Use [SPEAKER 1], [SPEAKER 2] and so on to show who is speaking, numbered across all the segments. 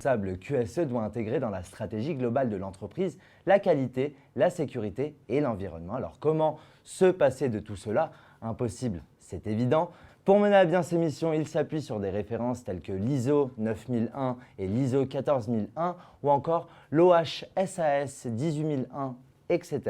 [SPEAKER 1] responsable QSE doit intégrer dans la stratégie globale de l'entreprise la qualité, la sécurité et l'environnement. Alors comment se passer de tout cela? Impossible, c'est évident. Pour mener à bien ses missions, il s'appuie sur des références telles que l'ISO 9001 et l'ISO 14001 ou encore l'OHSAS 18001, etc.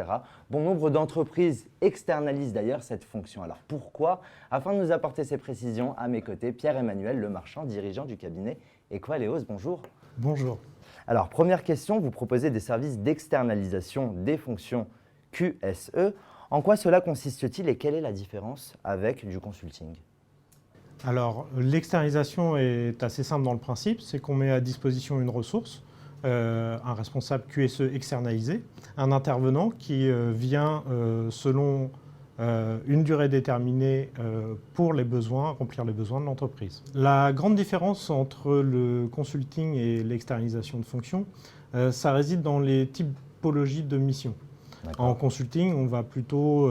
[SPEAKER 1] Bon nombre d'entreprises externalisent d'ailleurs cette fonction. Alors pourquoi? Afin de nous apporter ces précisions, à mes côtés, Pierre-Emmanuel Lemarchand, dirigeant du cabinet Equaleos. Bonjour.
[SPEAKER 2] Bonjour.
[SPEAKER 1] Alors première question, vous proposez des services d'externalisation des fonctions QSE. En quoi cela consiste-t-il et quelle est la différence avec du consulting?
[SPEAKER 2] Alors, l'externalisation est assez simple dans le principe, c'est qu'on met à disposition une ressource, un responsable QSE externalisé, un intervenant qui vient selon une durée déterminée pour les besoins, remplir les besoins de l'entreprise. La grande différence entre le consulting et l'externalisation de fonctions, ça réside dans les typologies de missions. En consulting, on va plutôt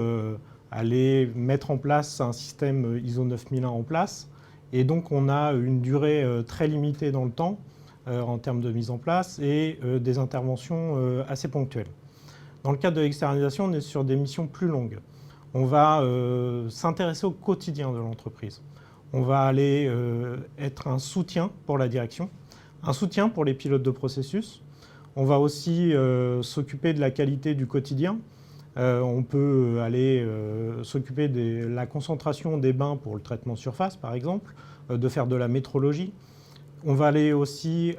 [SPEAKER 2] aller mettre en place un système ISO 9001 en place. Et donc, on a une durée très limitée dans le temps en termes de mise en place et des interventions assez ponctuelles. Dans le cadre de l'externalisation, on est sur des missions plus longues. On va s'intéresser au quotidien de l'entreprise. On va aller être un soutien pour la direction, un soutien pour les pilotes de processus. On va aussi s'occuper de la qualité du quotidien. On peut aller s'occuper de la concentration des bains pour le traitement de surface, par exemple, de faire de la métrologie. On va aller aussi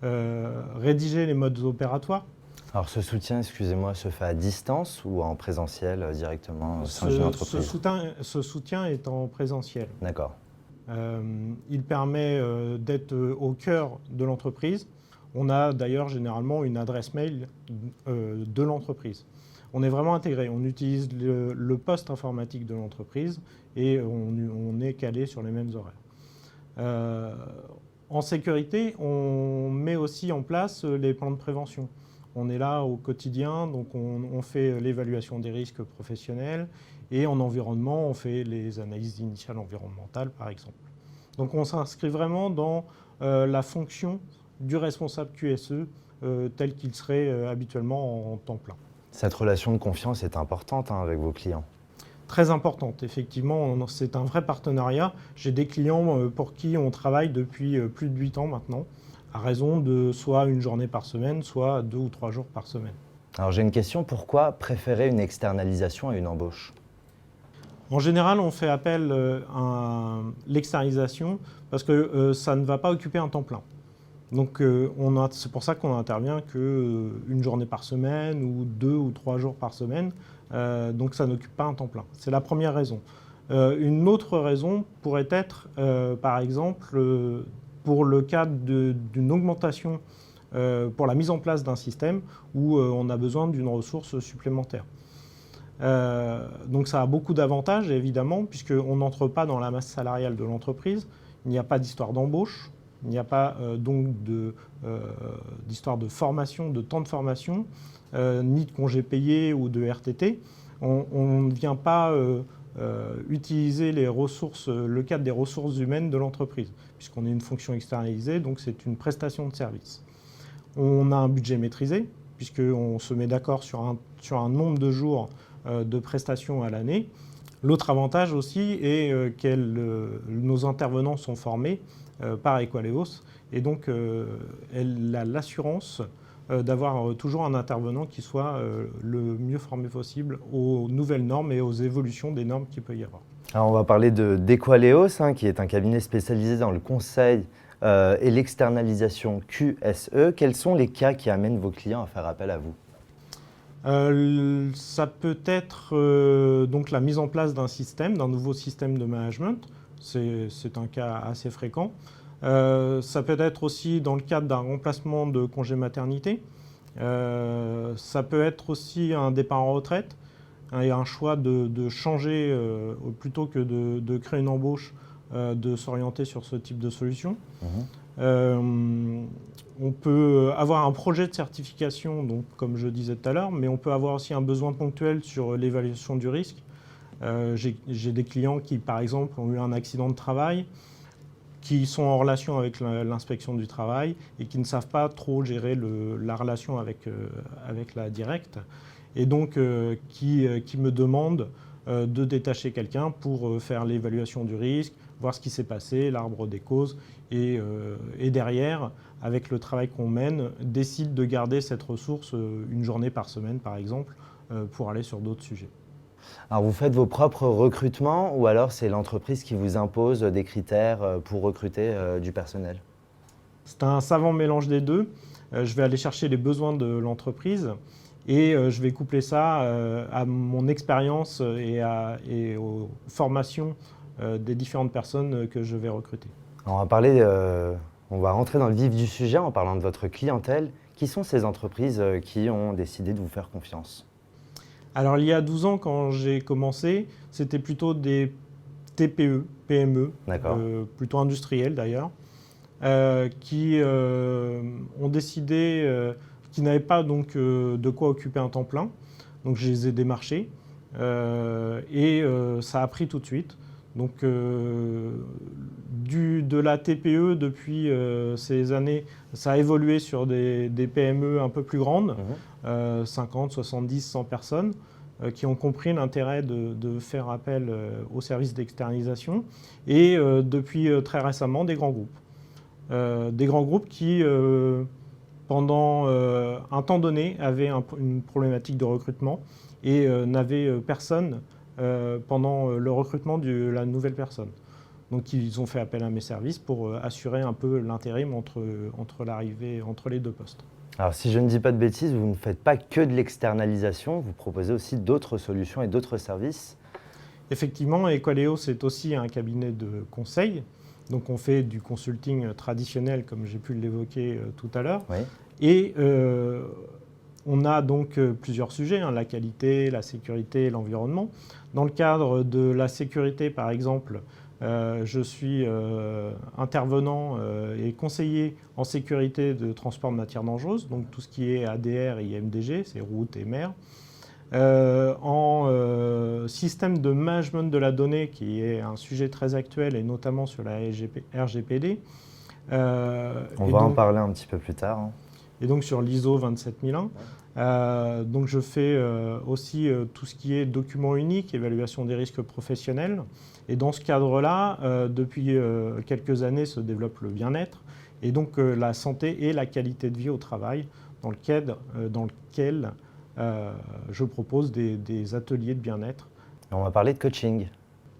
[SPEAKER 2] rédiger les modes opératoires.
[SPEAKER 1] Alors ce soutien, excusez-moi, se fait à distance ou en présentiel directement au sein d'une entreprise?
[SPEAKER 2] Ce soutien est en présentiel.
[SPEAKER 1] D'accord.
[SPEAKER 2] Il permet d'être au cœur de l'entreprise. On a d'ailleurs généralement une adresse mail de l'entreprise. On est vraiment intégré, on utilise le poste informatique de l'entreprise et on est calé sur les mêmes horaires. En sécurité, on met aussi en place les plans de prévention. On est là au quotidien, donc on fait l'évaluation des risques professionnels et en environnement, on fait les analyses initiales environnementales par exemple. Donc on s'inscrit vraiment dans la fonction du responsable QSE tel qu'il serait habituellement en temps plein.
[SPEAKER 1] Cette relation de confiance est importante avec vos clients.
[SPEAKER 2] Très importante, effectivement, c'est un vrai partenariat. J'ai des clients pour qui on travaille depuis plus de 8 ans maintenant, à raison de soit une journée par semaine, soit 2 ou 3 jours par semaine.
[SPEAKER 1] Alors j'ai une question, pourquoi préférer une externalisation à une embauche?
[SPEAKER 2] En général, on fait appel à l'externalisation parce que ça ne va pas occuper un temps plein. Donc c'est pour ça qu'on n'intervient qu'une journée par semaine ou 2 ou 3 jours par semaine. Donc ça n'occupe pas un temps plein. C'est la première raison. Une autre raison pourrait être, par exemple, pour le cas d'une augmentation pour la mise en place d'un système où on a besoin d'une ressource supplémentaire. Donc ça a beaucoup d'avantages, évidemment, puisqu'on n'entre pas dans la masse salariale de l'entreprise. Il n'y a pas d'histoire d'embauche. Il n'y a pas donc d'histoire de formation, de temps de formation, ni de congés payés ou de RTT. On ne vient pas utiliser les ressources, le cadre des ressources humaines de l'entreprise, puisqu'on est une fonction externalisée, donc c'est une prestation de service. On a un budget maîtrisé, puisqu'on se met d'accord sur un nombre de jours de prestations à l'année. L'autre avantage aussi est que nos intervenants sont formés par Equaleos et donc elle a l'assurance d'avoir toujours un intervenant qui soit le mieux formé possible aux nouvelles normes et aux évolutions des normes qu'il peut y avoir.
[SPEAKER 1] Alors on va parler d'Equaleos, qui est un cabinet spécialisé dans le conseil et l'externalisation QSE. Quels sont les cas qui amènent vos clients à faire appel à vous?
[SPEAKER 2] Ça peut être donc la mise en place d'un nouveau système de management. C'est un cas assez fréquent. Ça peut être aussi dans le cadre d'un remplacement de congé maternité. Ça peut être aussi un départ en retraite et un choix de changer plutôt que de créer une embauche, de s'orienter sur ce type de solution. On peut avoir un projet de certification, donc, comme je disais tout à l'heure, mais on peut avoir aussi un besoin ponctuel sur l'évaluation du risque. J'ai des clients qui, par exemple, ont eu un accident de travail, qui sont en relation avec l'inspection du travail et qui ne savent pas trop gérer la relation avec la directe, et donc qui me demandent de détacher quelqu'un pour faire l'évaluation du risque, voir ce qui s'est passé, l'arbre des causes, et derrière, avec le travail qu'on mène, décide de garder cette ressource une journée par semaine, par exemple, pour aller sur d'autres sujets.
[SPEAKER 1] Alors vous faites vos propres recrutements ou alors c'est l'entreprise qui vous impose des critères pour recruter du personnel?
[SPEAKER 2] C'est un savant mélange des deux. Je vais aller chercher les besoins de l'entreprise et je vais coupler ça à mon expérience et aux formations des différentes personnes que je vais recruter.
[SPEAKER 1] Alors on va rentrer dans le vif du sujet en parlant de votre clientèle. Qui sont ces entreprises qui ont décidé de vous faire confiance?
[SPEAKER 2] Alors il y a 12 ans, quand j'ai commencé, c'était plutôt des TPE, PME, plutôt industriels d'ailleurs, qui ont décidé, qui n'avaient pas donc de quoi occuper un temps plein. Donc je les ai démarchés et ça a pris tout de suite. Donc de la TPE depuis ces années, ça a évolué sur des PME un peu plus grandes, 50, 70, 100 personnes, qui ont compris l'intérêt de faire appel aux services d'externalisation, et depuis très récemment des grands groupes. Des grands groupes qui, pendant un temps donné, avaient une problématique de recrutement et n'avaient personne pendant le recrutement de la nouvelle personne. Donc ils ont fait appel à mes services pour assurer un peu l'intérim entre les deux postes.
[SPEAKER 1] Alors si je ne dis pas de bêtises, vous ne faites pas que de l'externalisation, vous proposez aussi d'autres solutions et d'autres services.
[SPEAKER 2] Effectivement, Equaleo, c'est aussi un cabinet de conseil. Donc on fait du consulting traditionnel, comme j'ai pu l'évoquer tout à l'heure.
[SPEAKER 1] Oui.
[SPEAKER 2] Et on a donc plusieurs sujets, la qualité, la sécurité, l'environnement. Dans le cadre de la sécurité, par exemple, je suis intervenant et conseiller en sécurité de transport de matières dangereuses, donc tout ce qui est ADR et IMDG, c'est route et mer. En système de management de la donnée, qui est un sujet très actuel, et notamment sur la RGPD.
[SPEAKER 1] On va en parler un petit peu plus tard.
[SPEAKER 2] Et donc sur l'ISO 27001. Donc je fais aussi tout ce qui est document unique, évaluation des risques professionnels. Et dans ce cadre-là, depuis quelques années se développe le bien-être et donc la santé et la qualité de vie au travail, dans lequel je propose des ateliers de bien-être.
[SPEAKER 1] On va parler de coaching.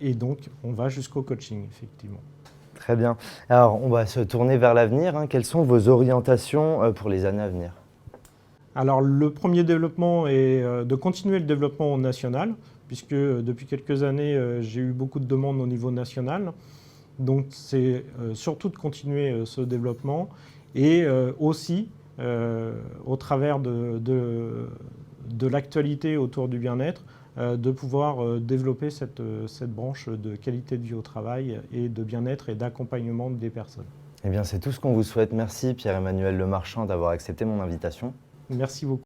[SPEAKER 2] Et donc on va jusqu'au coaching, effectivement.
[SPEAKER 1] Très bien. Alors on va se tourner vers l'avenir. Quelles sont vos orientations pour les années à venir?
[SPEAKER 2] Alors le premier développement est de continuer le développement national, puisque depuis quelques années, j'ai eu beaucoup de demandes au niveau national. Donc c'est surtout de continuer ce développement et aussi, au travers de l'actualité autour du bien-être, de pouvoir développer cette branche de qualité de vie au travail et de bien-être et d'accompagnement des personnes.
[SPEAKER 1] Eh bien, c'est tout ce qu'on vous souhaite. Merci Pierre-Emmanuel Lemarchand d'avoir accepté mon invitation.
[SPEAKER 2] Merci beaucoup.